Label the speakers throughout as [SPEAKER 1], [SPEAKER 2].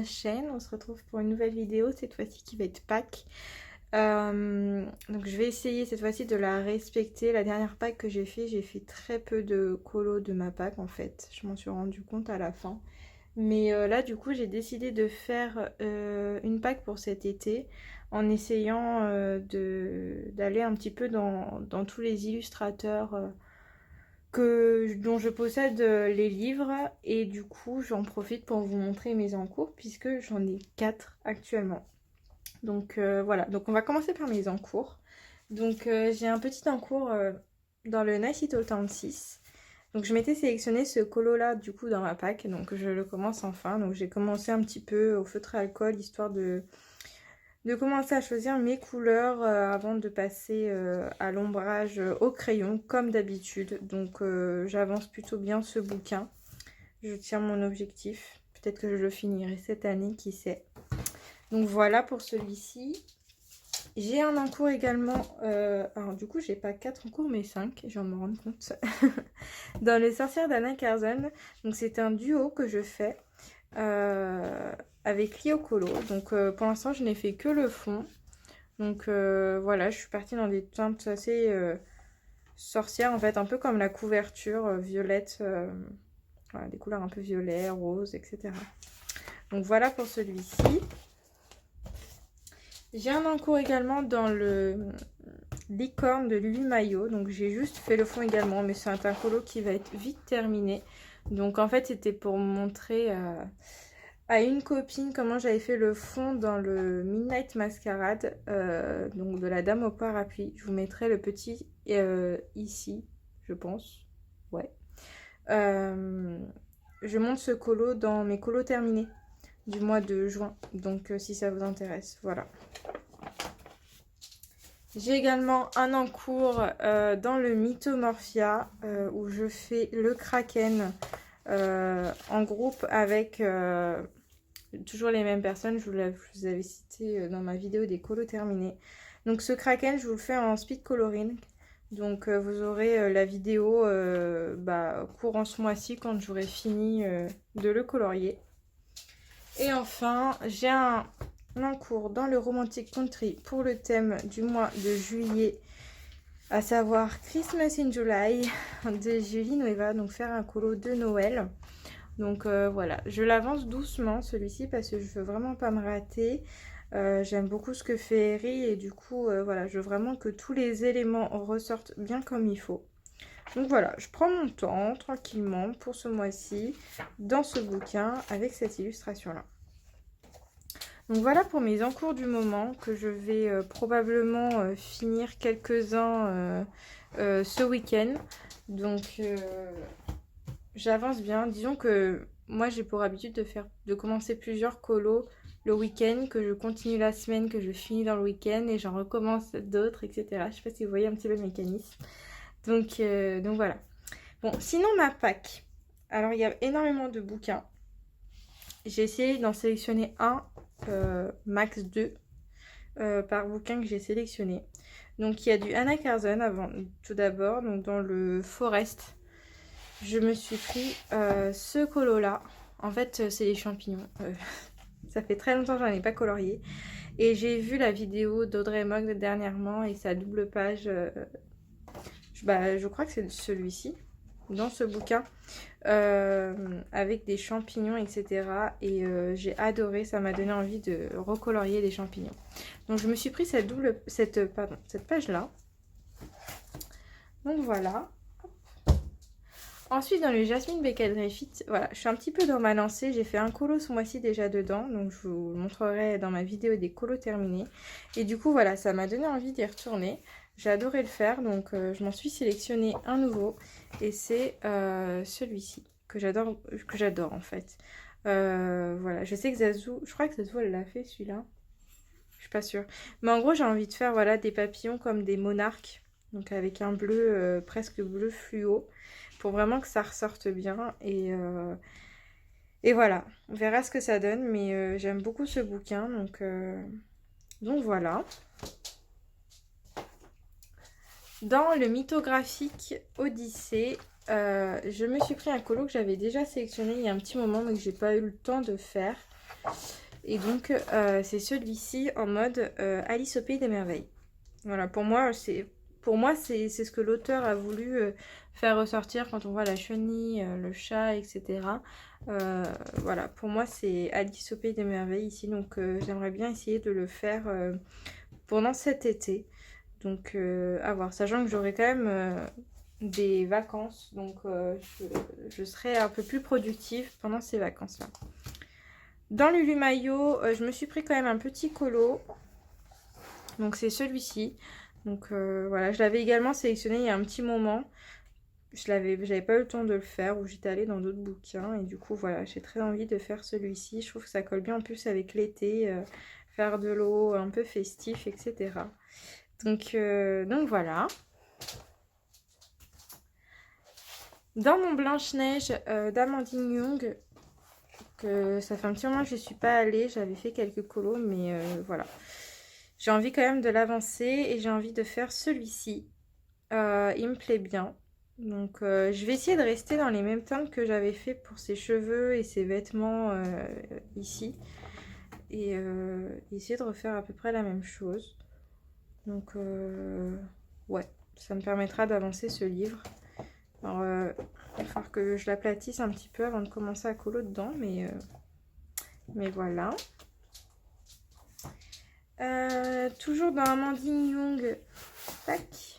[SPEAKER 1] chaîne. On se retrouve pour une nouvelle vidéo, cette fois-ci qui va être Pâques. Donc je vais essayer cette fois-ci de la respecter. La dernière Pâques que j'ai fait très peu de colo de ma Pâques en fait. Je m'en suis rendu compte à la fin. Mais là du coup j'ai décidé de faire une Pâques pour cet été en essayant d'aller un petit peu dans tous les illustrateurs dont je possède les livres, et du coup j'en profite pour vous montrer mes encours puisque j'en ai 4 actuellement. Donc voilà, donc on va commencer par mes encours. Donc j'ai un petit encours dans le Nice Little Town 6. Donc je m'étais sélectionné ce colo là du coup dans ma pack, donc je le commence enfin. Donc j'ai commencé un petit peu au feutre à alcool histoire de commencer à choisir mes couleurs avant de passer à l'ombrage au crayon comme d'habitude. Donc j'avance plutôt bien ce bouquin. Je tiens mon objectif. Peut-être que je le finirai cette année, qui sait. Donc voilà pour celui-ci. J'ai un encours également. Alors du coup j'ai pas 4 encours mais 5, je viens de me rendre compte. Dans Les Sorcières d'Anna Curzon. Donc c'est un duo que je fais. Avec Clio Colo. Donc pour l'instant je n'ai fait que le fond. Donc voilà, je suis partie dans des teintes assez sorcières en fait, un peu comme la couverture violette, voilà, des couleurs un peu violet, rose, etc. Donc voilà pour celui-ci. J'ai un encours également dans le licorne de Lulu Maillot. Donc j'ai juste fait le fond également, mais c'est un colo qui va être vite terminé. Donc en fait c'était pour montrer à une copine comment j'avais fait le fond dans le Midnight Masquerade, donc de la Dame au parapluie. Je vous mettrai le petit ici, je pense. Ouais. Je monte ce colo dans mes colos terminés du mois de juin. Donc si ça vous intéresse, voilà. J'ai également un encours dans le Mythomorphia où je fais le Kraken en groupe avec toujours les mêmes personnes. Je vous avais cité dans ma vidéo des colos terminés. Donc ce Kraken, je vous le fais en speed coloring. Donc vous aurez la vidéo courant ce mois-ci quand j'aurai fini de le colorier. Et enfin, j'ai un encours dans le Romantic Country pour le thème du mois de juillet, à savoir Christmas in July de Julie Nueva, donc faire un colo de Noël. Donc voilà, je l'avance doucement celui-ci parce que je veux vraiment pas me rater. J'aime beaucoup ce que fait Eri et du coup voilà, je veux vraiment que tous les éléments ressortent bien comme il faut. Donc voilà, je prends mon temps tranquillement pour ce mois-ci dans ce bouquin avec cette illustration-là. Donc voilà pour mes encours du moment, que je vais probablement finir quelques-uns ce week-end. Donc j'avance bien. Disons que moi j'ai pour habitude de commencer plusieurs colos le week-end, que je continue la semaine, que je finis dans le week-end et j'en recommence d'autres, etc. Je sais pas si vous voyez un petit peu le mécanisme. Donc voilà. Bon, sinon ma Pâques. Alors il y a énormément de bouquins. J'ai essayé d'en sélectionner un, max 2 par bouquin que j'ai sélectionné. Donc il y a du Anna Curzon avant, tout d'abord, donc dans le Forest. Je me suis pris ce colo là. En fait c'est les champignons. Ça fait très longtemps que j'en ai pas colorié. Et j'ai vu la vidéo d'Audrey Mogg dernièrement et sa double page. Je crois que c'est celui-ci, dans ce bouquin, avec des champignons, etc. Et j'ai adoré, ça m'a donné envie de recolorier les champignons. Donc je me suis pris cette page-là. Donc voilà. Ensuite, dans le Jasmine Beckett Griffith, voilà, je suis un petit peu dans ma lancée. J'ai fait un colo ce mois-ci déjà dedans, donc je vous le montrerai dans ma vidéo des colos terminés. Et du coup, voilà, ça m'a donné envie d'y retourner. J'ai adoré le faire, donc je m'en suis sélectionné un nouveau. Et c'est celui-ci, que j'adore en fait. Voilà, je sais que Zazou, je crois que Zazou, elle l'a fait celui-là. Je suis pas sûre. Mais en gros, j'ai envie de faire voilà, des papillons comme des monarques. Donc avec un bleu, presque bleu fluo, pour vraiment que ça ressorte bien. Et voilà, on verra ce que ça donne. Mais j'aime beaucoup ce bouquin, donc voilà. Dans le mythographique Odyssée, je me suis pris un colo que j'avais déjà sélectionné il y a un petit moment, mais que j'ai pas eu le temps de faire. Et donc, c'est celui-ci en mode Alice au Pays des Merveilles. Voilà, pour moi, c'est ce que l'auteur a voulu faire ressortir quand on voit la chenille, le chat, etc. Voilà, pour moi, c'est Alice au Pays des Merveilles ici. Donc, j'aimerais bien essayer de le faire pendant cet été. Donc, à voir. Sachant que j'aurai quand même des vacances. Donc, je serai un peu plus productive pendant ces vacances-là. Dans Lulu Maillot, je me suis pris quand même un petit colo. Donc c'est celui-ci. Donc voilà, je l'avais également sélectionné il y a un petit moment. J'avais pas eu le temps de le faire ou j'étais allée dans d'autres bouquins. Et du coup voilà, j'ai très envie de faire celui-ci. Je trouve que ça colle bien en plus avec l'été. Faire de l'eau un peu festif, etc. Donc voilà. Dans mon Blanche-Neige d'Amandine Young, que ça fait un petit moment que je ne suis pas allée. J'avais fait quelques colos, mais voilà. J'ai envie quand même de l'avancer et j'ai envie de faire celui-ci. Il me plaît bien. Donc je vais essayer de rester dans les mêmes teintes que j'avais fait pour ses cheveux et ses vêtements ici. Et essayer de refaire à peu près la même chose. Donc ouais, ça me permettra d'avancer ce livre. Alors il va falloir que je l'aplatisse un petit peu avant de commencer à colo dedans, mais voilà. Toujours dans Amandine Young, tac,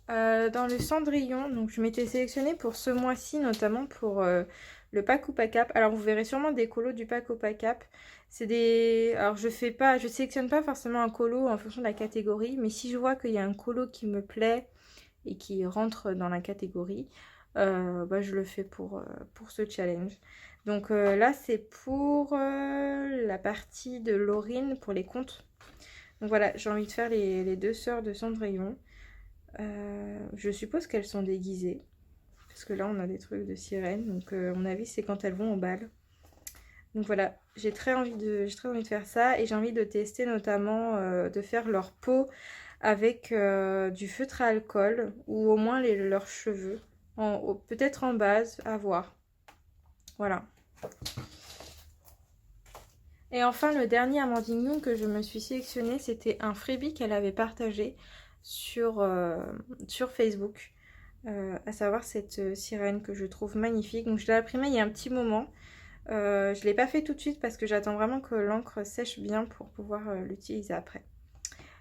[SPEAKER 1] dans le Cendrillon. Donc je m'étais sélectionnée pour ce mois-ci, notamment pour le pack ou pack up. Alors vous verrez sûrement des colos du pack ou pack up. C'est des... Alors je sélectionne pas forcément un colo en fonction de la catégorie, mais si je vois qu'il y a un colo qui me plaît et qui rentre dans la catégorie, bah, je le fais pour ce challenge. Donc là c'est pour la partie de Laurine pour les contes. Donc voilà, j'ai envie de faire les deux sœurs de Cendrillon. Je suppose qu'elles sont déguisées. Parce que là, on a des trucs de sirène. Donc, à mon avis, c'est quand elles vont au bal. Donc voilà, j'ai très envie de faire ça. Et j'ai envie de tester notamment de faire leur peau avec du feutre à alcool. Ou au moins leurs cheveux. Peut-être en base, à voir. Voilà. Et enfin, le dernier Amandine Young que je me suis sélectionné, c'était un freebie qu'elle avait partagé sur Facebook. À savoir cette sirène que je trouve magnifique. Donc je l'ai imprimée il y a un petit moment. Je ne l'ai pas fait tout de suite parce que j'attends vraiment que l'encre sèche bien pour pouvoir l'utiliser après.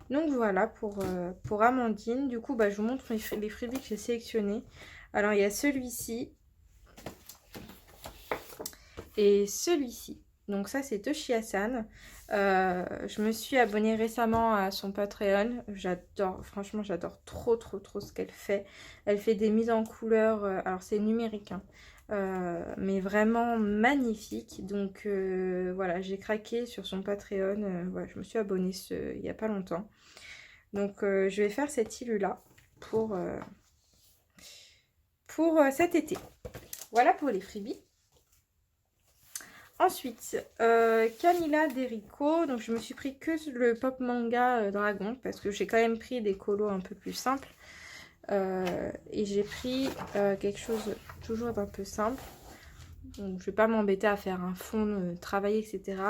[SPEAKER 1] Donc voilà pour Amandine. Du coup, bah, je vous montre les freebies que j'ai sélectionnés. Alors il y a celui-ci et celui-ci. Donc ça c'est Toshi-san. Je me suis abonnée récemment à son Patreon. J'adore, franchement j'adore trop ce qu'elle fait. Elle fait des mises en couleur, alors c'est numérique, hein, mais vraiment magnifique. Donc voilà, j'ai craqué sur son Patreon. Voilà, je me suis abonnée il n'y a pas longtemps. Donc je vais faire cette île là pour cet été. Voilà pour les freebies. Ensuite, Camilla Derico. Donc je me suis pris que le pop manga dragon parce que j'ai quand même pris des colos un peu plus simples. Et j'ai pris quelque chose toujours d'un peu simple. Donc je vais pas m'embêter à faire un fond travaillé, etc.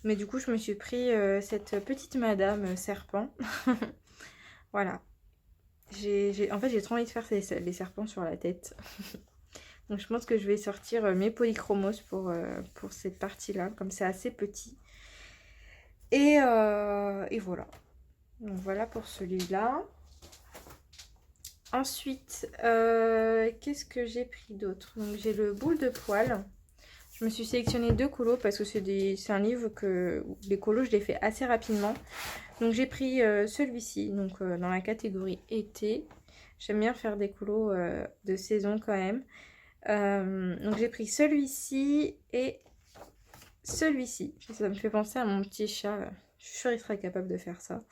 [SPEAKER 1] Mais du coup je me suis pris cette petite madame serpent. Voilà. En fait j'ai trop envie de faire les serpents sur la tête. Donc je pense que je vais sortir mes polychromos pour cette partie-là, comme c'est assez petit. Et voilà. Donc voilà pour celui-là. Ensuite, qu'est-ce que j'ai pris d'autre? Donc j'ai le boule de poil. Je me suis sélectionné 2 colos parce que c'est un livre que les colos je les fais assez rapidement. Donc j'ai pris celui-ci, donc dans la catégorie été. J'aime bien faire des colos de saison quand même. Donc j'ai pris celui-ci et celui-ci. Ça me fait penser à mon petit chat. Je suis sûre qu'il serait capable de faire ça.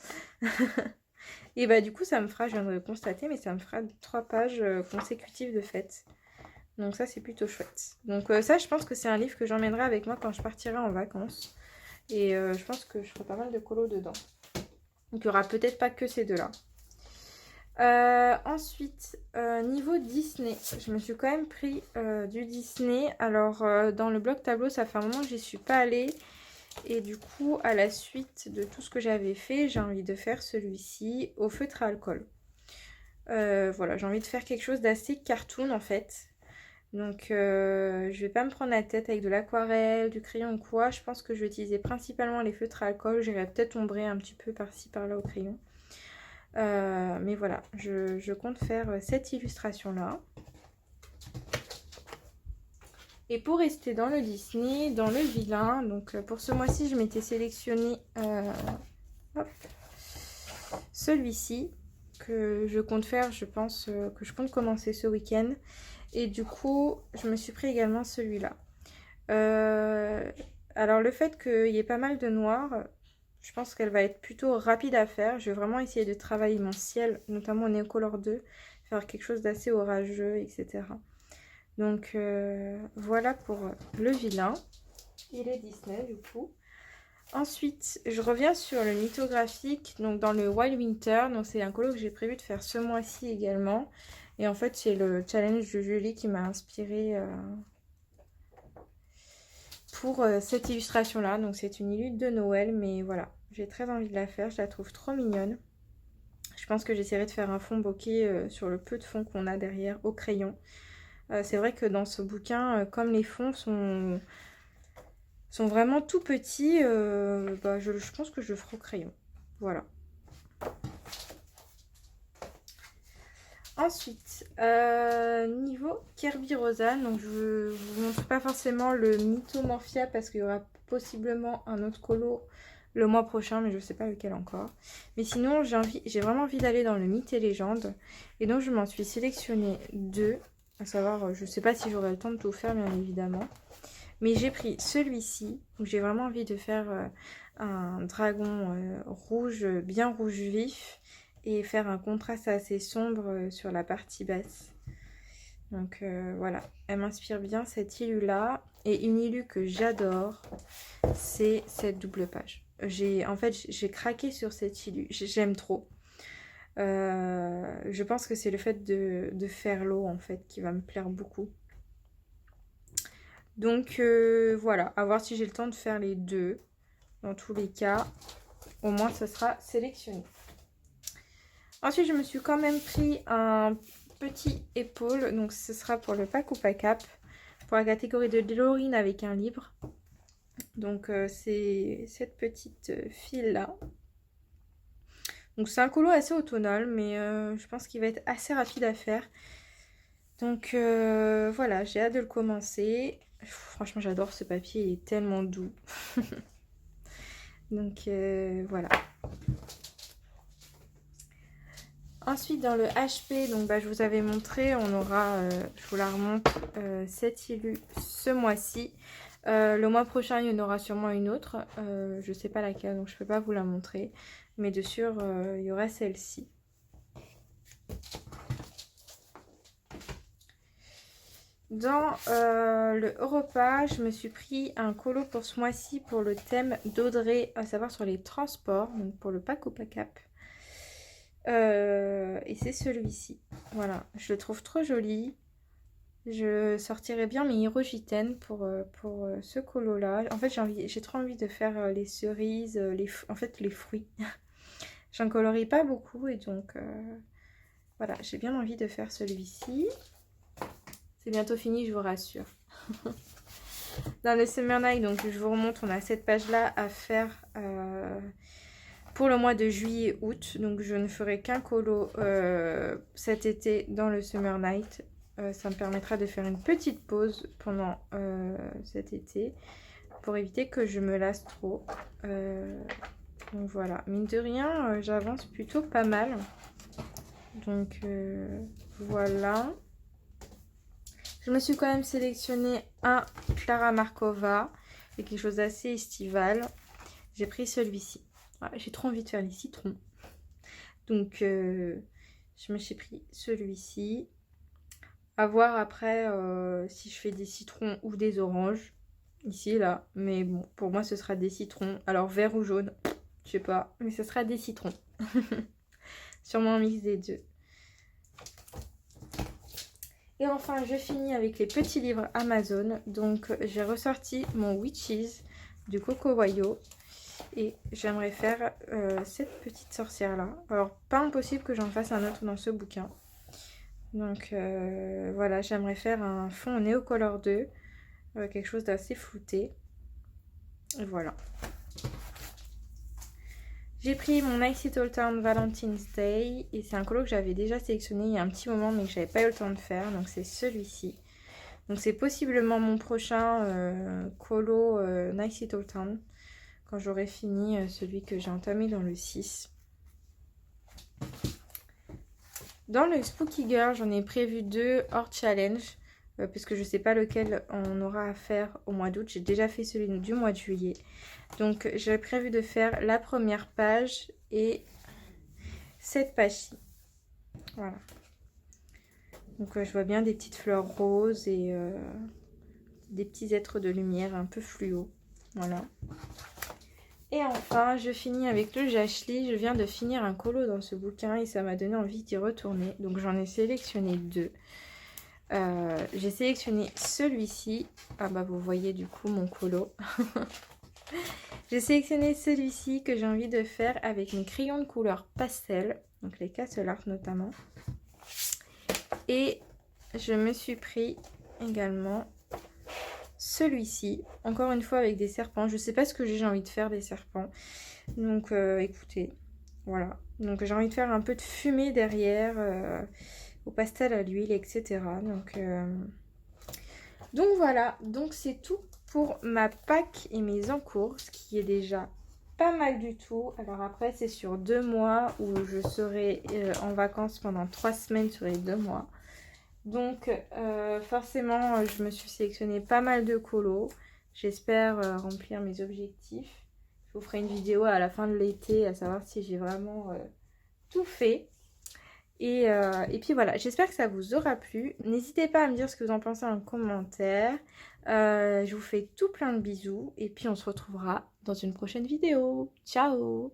[SPEAKER 1] Et bah du coup ça me fera, je viens de le constater, mais ça me fera 3 pages consécutives de fête. Donc ça c'est plutôt chouette. Donc ça je pense que c'est un livre que j'emmènerai avec moi quand je partirai en vacances. Et je pense que je ferai pas mal de colos dedans. Donc il n'y aura peut-être pas que ces deux-là. Ensuite, niveau Disney, je me suis quand même pris du Disney. Alors, dans le bloc tableau, ça fait un moment que j'y suis pas allée. Et du coup, à la suite de tout ce que j'avais fait, j'ai envie de faire celui-ci au feutre à alcool. Voilà, j'ai envie de faire quelque chose d'assez cartoon en fait. Donc je vais pas me prendre la tête avec de l'aquarelle, du crayon ou quoi. Je pense que je vais utiliser principalement les feutres à alcool. J'irai peut-être ombrer un petit peu par-ci par-là au crayon. Mais voilà, je compte faire cette illustration-là. Et pour rester dans le Disney, dans le vilain, donc pour ce mois-ci, je m'étais sélectionné celui-ci que je compte faire, je pense que je compte commencer ce week-end. Et du coup, je me suis pris également celui-là. Alors le fait qu'il y ait pas mal de noir, je pense qu'elle va être plutôt rapide à faire. Je vais vraiment essayer de travailler mon ciel, notamment en Neocolor 2, faire quelque chose d'assez orageux, etc. Donc voilà pour le vilain. Il est Disney du coup. Ensuite, je reviens sur le mythographique, donc dans le Wild Winter. Donc c'est un colo que j'ai prévu de faire ce mois-ci également. Et en fait, c'est le challenge de Julie qui m'a inspiré pour cette illustration-là. Donc c'est une illude de Noël, mais voilà, j'ai très envie de la faire. Je la trouve trop mignonne. Je pense que j'essaierai de faire un fond bokeh sur le peu de fond qu'on a derrière au crayon. C'est vrai que dans ce bouquin, comme les fonds sont vraiment tout petits, je pense que je le ferai au crayon. Voilà. Ensuite, niveau Kirby Rosa, donc je ne vous montre pas forcément le Mythomorphia parce qu'il y aura possiblement un autre colo le mois prochain, mais je ne sais pas lequel encore. Mais sinon, j'ai vraiment envie d'aller dans le Mythes et Légendes. Et donc, je m'en suis sélectionné 2. À savoir, je ne sais pas si j'aurai le temps de tout faire, bien évidemment. Mais j'ai pris celui-ci. Donc, j'ai vraiment envie de faire un dragon rouge, bien rouge vif. Et faire un contraste assez sombre sur la partie basse. Donc voilà, elle m'inspire bien cette illu-là. Et une illu que j'adore, c'est cette double page. En fait, j'ai craqué sur cette illu. J'aime trop. Je pense que c'est le fait de faire l'eau, en fait, qui va me plaire beaucoup. Donc voilà, à voir si j'ai le temps de faire les deux. Dans tous les cas, au moins, ça sera sélectionné. Ensuite, je me suis quand même pris un petit épaule. Donc, ce sera pour le pack ou pack up. Pour la catégorie de Dorine avec un livre. Donc, c'est cette petite file-là. Donc, c'est un colo assez automnal. Mais je pense qu'il va être assez rapide à faire. Donc, voilà. J'ai hâte de le commencer. Franchement, j'adore ce papier. Il est tellement doux. Donc, voilà. Ensuite, dans le HP, donc je vous avais montré, on aura, je vous la remonte, cette illu ce mois-ci. Le mois prochain, il y en aura sûrement une autre. Je ne sais pas laquelle, donc je ne peux pas vous la montrer. Mais de sûr, il y aura celle-ci. Dans le Europa, je me suis pris un colo pour ce mois-ci pour le thème d'Audrey, à savoir sur les transports, donc pour le pack ou pack up. Et c'est celui-ci. Voilà, je le trouve trop joli. Je sortirais bien mes Hirogiten pour ce colo-là. En fait, j'ai trop envie de faire les cerises, en fait les fruits. J'en colorie pas beaucoup et donc voilà, j'ai bien envie de faire celui-ci. C'est bientôt fini, je vous rassure. Dans le Summer Night, donc je vous remonte, on a cette page-là à faire pour le mois de juillet-août. Donc je ne ferai qu'un colo cet été dans le Summer Night. Ça me permettra de faire une petite pause pendant cet été pour éviter que je me lasse trop. Donc voilà, mine de rien, j'avance plutôt pas mal. Donc voilà. Je me suis quand même sélectionné un Clara Markova et quelque chose d'assez estival. J'ai pris celui-ci. Voilà, j'ai trop envie de faire les citrons. Donc je me suis pris celui-ci. À voir après si je fais des citrons ou des oranges. Ici et là. Mais bon, pour moi ce sera des citrons. Alors vert ou jaune, je sais pas. Mais ce sera des citrons. Sûrement un mix des deux. Et enfin, je finis avec les petits livres Amazon. Donc, j'ai ressorti mon Witches du Coco Wayo. Et j'aimerais faire cette petite sorcière là. Alors pas impossible que j'en fasse un autre dans ce bouquin. Donc voilà, j'aimerais faire un fond Neocolor 2. Quelque chose d'assez flouté. Et voilà. J'ai pris mon Nice Little Town Valentine's Day. Et c'est un colo que j'avais déjà sélectionné il y a un petit moment mais que j'avais pas eu le temps de faire. Donc c'est celui-ci. Donc c'est possiblement mon prochain colo Nice Little Town. Quand j'aurai fini celui que j'ai entamé dans le 6. Dans le Spooky Girl, j'en ai prévu 2 hors challenge. Parce que je ne sais pas lequel on aura à faire au mois d'août. J'ai déjà fait celui du mois de juillet. Donc j'ai prévu de faire la première page et cette page-ci. Voilà. Donc je vois bien des petites fleurs roses et des petits êtres de lumière un peu fluo. Voilà. Et enfin, je finis avec le Jashly. Je viens de finir un colo dans ce bouquin et ça m'a donné envie d'y retourner. Donc j'en ai sélectionné 2. J'ai sélectionné celui-ci. Ah bah vous voyez du coup mon colo. J'ai sélectionné celui-ci que j'ai envie de faire avec mes crayons de couleur pastel. Donc les Castle Art notamment. Et je me suis pris également celui-ci, encore une fois avec des serpents. Je sais pas ce que j'ai envie de faire des serpents. Donc écoutez, voilà. Donc j'ai envie de faire un peu de fumée derrière, au pastel à l'huile, etc. Donc voilà, donc c'est tout pour ma Pâques et mes encours, ce qui est déjà pas mal du tout. Alors après c'est sur 2 mois où je serai en vacances pendant 3 semaines sur les 2 mois. Donc forcément je me suis sélectionné pas mal de colos. J'espère remplir mes objectifs. Je vous ferai une vidéo à la fin de l'été à savoir si j'ai vraiment tout fait. Et puis voilà, j'espère que ça vous aura plu. N'hésitez pas à me dire ce que vous en pensez en commentaire. Je vous fais tout plein de bisous. Et puis on se retrouvera dans une prochaine vidéo. Ciao!